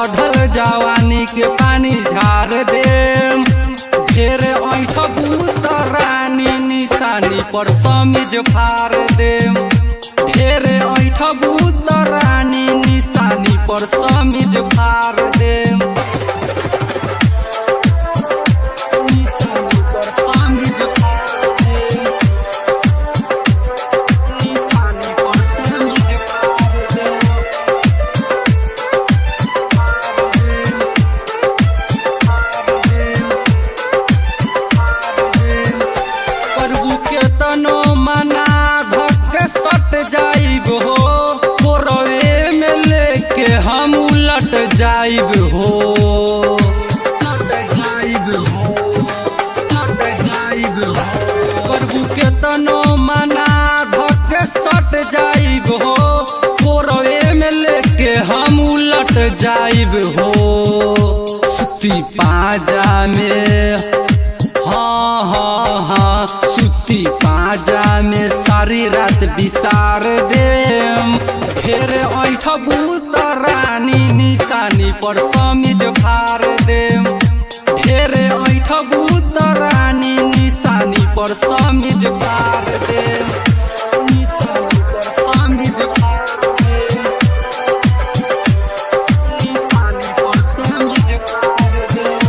चढ़ल जवानी के पानी झार देम। ढेर ऐठबू त रानी निशानी पर समीज फार देम। ढेर ऐठबू त रानी निशानी पर समीज फार देम। जाइब हो कोरवे में लेके हम उलट जाइब हो। करबू के तनो मना धके सट जाइब हो। कोरवे में लेके हम उलट जाइब हो। सुती पाजा में हाँ हाँ हाँ सुती पाजा में सारी रात बिसार देम। ढेर ऐठबू त रानी निशानी पर समीज फार देम। ढेर ऐठबू त रानी निशानी पर समीज फार देम। निशानी पर समीज फार देम। निशानी पर समीज फार देम।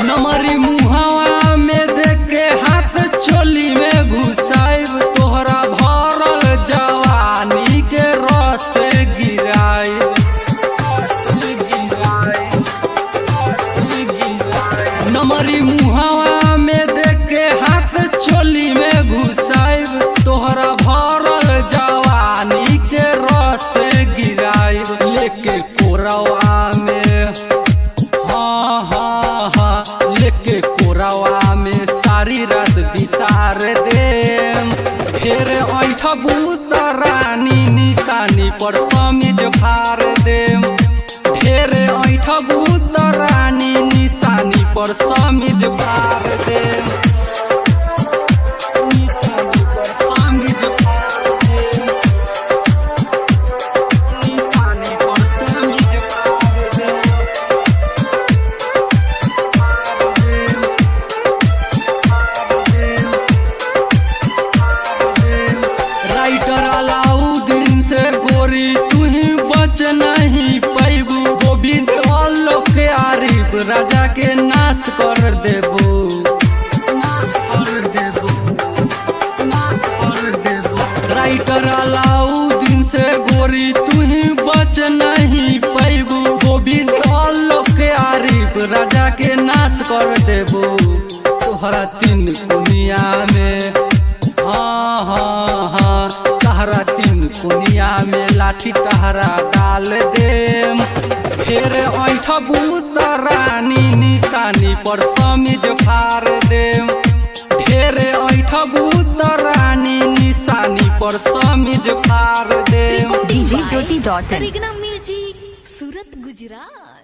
नमरी मुहावा में देखे हाथ चोली में घुसाइब। तोहरा भरल जवानी के रस गिराइब। नमरी मुहावा में देखे हाथ चोली में घुसाइब। तोहरा भरल जवानी के रस गिराइब। लेके कोरवा में हाँ हाँ हाँ लेके कोरवा में सारी रात बिसार देम। ढेर ऐठबू त रानी निशानी पर समीज फार देम। ढेर ऐठबू त रानी निशानी पर समीज फार देम। निशानी पर समीज फार देम। निशानी पर समीज फार देम। राइटर अलाउद्दीन से गोरी तुही बच नहीं पैबू। गोविंद आलोक के आरिफ राजा के नाश कर देबू। नाश कर देबू। नाश कर देबू। राइटर अलाउद्दीन से गोरी तुही बच नहीं पैबू। गोविंद आलोक के आरिफ राजा के नाश कर देबू। तोहरा तीन कुनिया में हाँ हाँ हाँ तहरा तीन कुनिया में लाठी तहरा डाल देम। ढेर ऐठबू त रानी निशानी पर समीज फार देम। ढेर ऐठबू त रानी निशानी पर समीज फार देम। DJ Jyoti.in music Surat Gujarat.